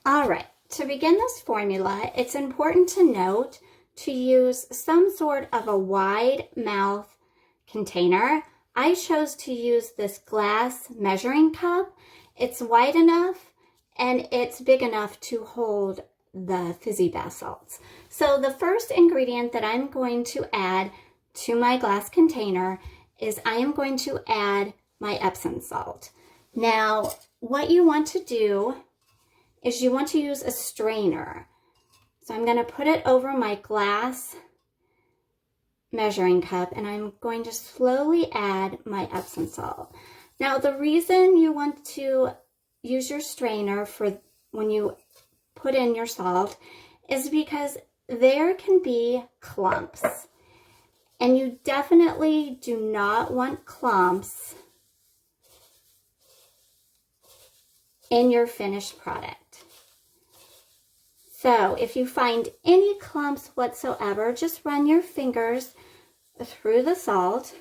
All right, to begin this formula, it's important to note to use some sort of a wide mouth container. I chose to use this glass measuring cup. It's wide enough and it's big enough to hold the Fizzy bath salts. So the first ingredient that I'm going to add to my glass container is I am going to add my Epsom salt. Now, what you want to do is you want to use a strainer. So I'm going to put it over my glass measuring cup and I'm going to slowly add my Epsom salt. Now, the reason you want to use your strainer for when you put in your salt is because there can be clumps. And you definitely do not want clumps in your finished product. So if you find any clumps whatsoever, just run your fingers through the salt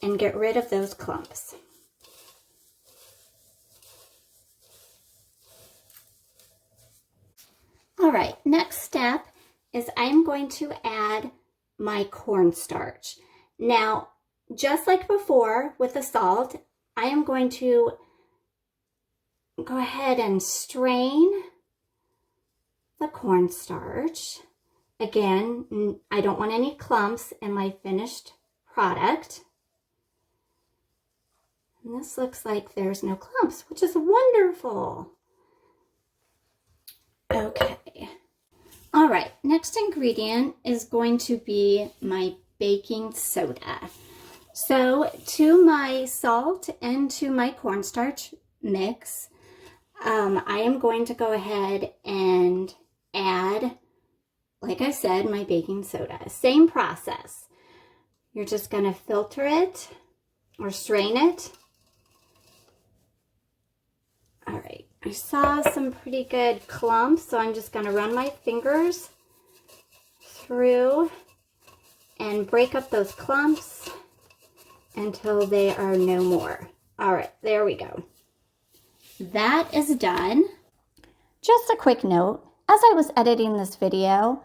and get rid of those clumps. All right, next step is I'm going to add my cornstarch. Now, just like before with the salt, I am going to go ahead and strain the cornstarch. Again, I don't want any clumps in my finished product. And this looks like there's no clumps, which is wonderful. Okay. All right, next ingredient is going to be my baking soda. So to my salt and to my cornstarch mix, I am going to go ahead and add, like I said, my baking soda. Same process. You're just going to filter it or strain it. All right, I saw some pretty good clumps, so I'm just going to run my fingers through and break up those clumps until they are no more. All right, there we go. That is done. Just a quick note, as I was editing this video,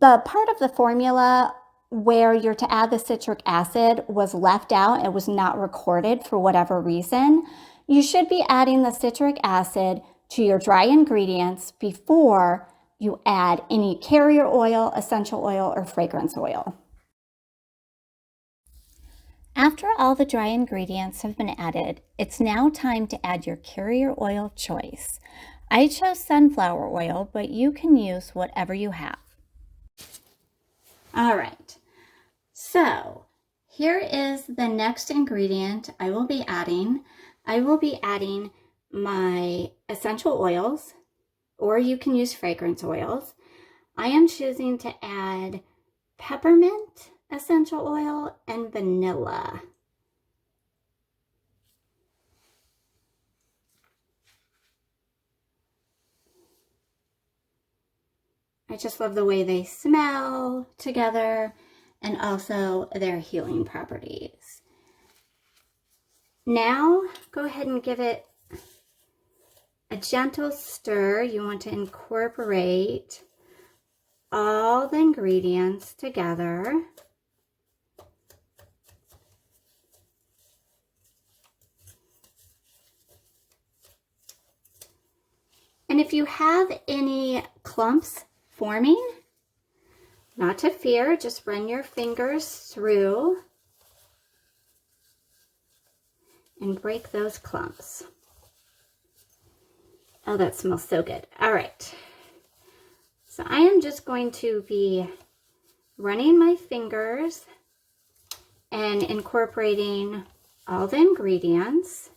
the part of the formula where you're to add the citric acid was left out. It was not recorded for whatever reason. You should be adding the citric acid to your dry ingredients before you add any carrier oil, essential oil, or fragrance oil. After all the dry ingredients have been added, it's now time to add your carrier oil choice. I chose sunflower oil, but you can use whatever you have. All right, so here is the next ingredient I will be adding. I will be adding my essential oils, or you can use fragrance oils. I am choosing to add peppermint essential oil and vanilla. I just love the way they smell together and also their healing properties. Now, go ahead and give it a gentle stir. You want to incorporate all the ingredients together. And if you have any clumps forming, not to fear, just run your fingers through and break those clumps. Oh, that smells so good. All right. So I am just going to be running my fingers and incorporating all the ingredients.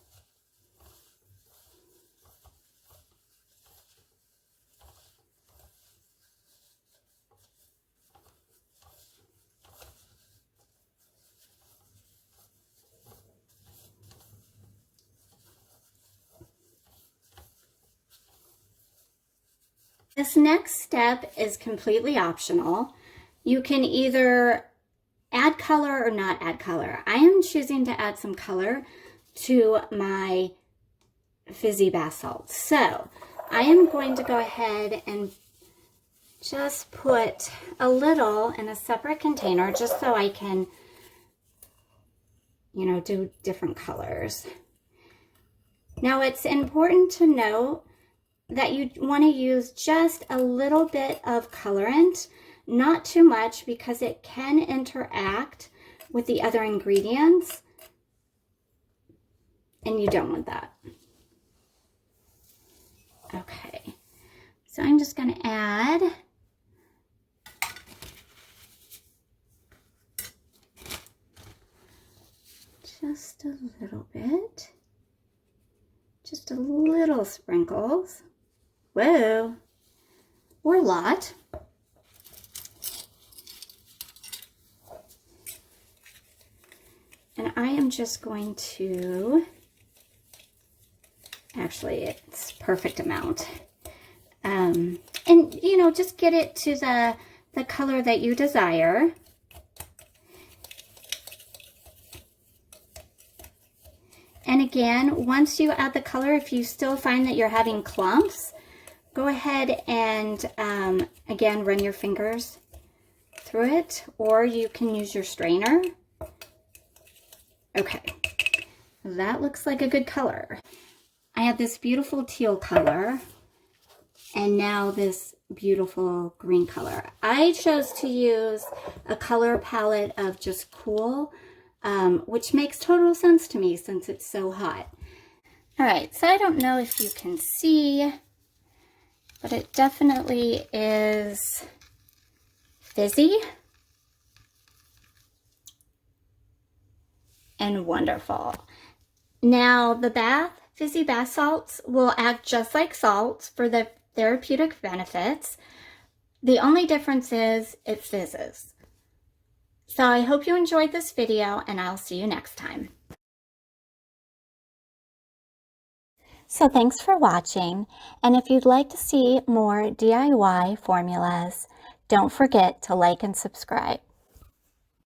This next step is completely optional. You can either add color or not add color. I am choosing to add some color to my Fizzy bath salts. So I am going to go ahead and just put a little in a separate container just so I can, you know, do different colors. Now it's important to note that you want to use just a little bit of colorant, not too much, because it can interact with the other ingredients and you don't want that. Okay, so I'm just going to add just a little bit, just a little sprinkles. Whoa, or a lot. And I am just going to, actually it's perfect amount. And you know, just get it to the color that you desire. And again, once you add the color, if you still find that you're having clumps, go ahead and again, run your fingers through it, or you can use your strainer. Okay, that looks like a good color. I have this beautiful teal color and now this beautiful green color. I chose to use a color palette of just cool, which makes total sense to me since it's so hot. All right, so I don't know if you can see, but it definitely is fizzy and wonderful. Now the fizzy bath salts will act just like salts for the therapeutic benefits. The only difference is it fizzes. So I hope you enjoyed this video and I'll see you next time. So thanks for watching, and if you'd like to see more DIY formulas, don't forget to like and subscribe.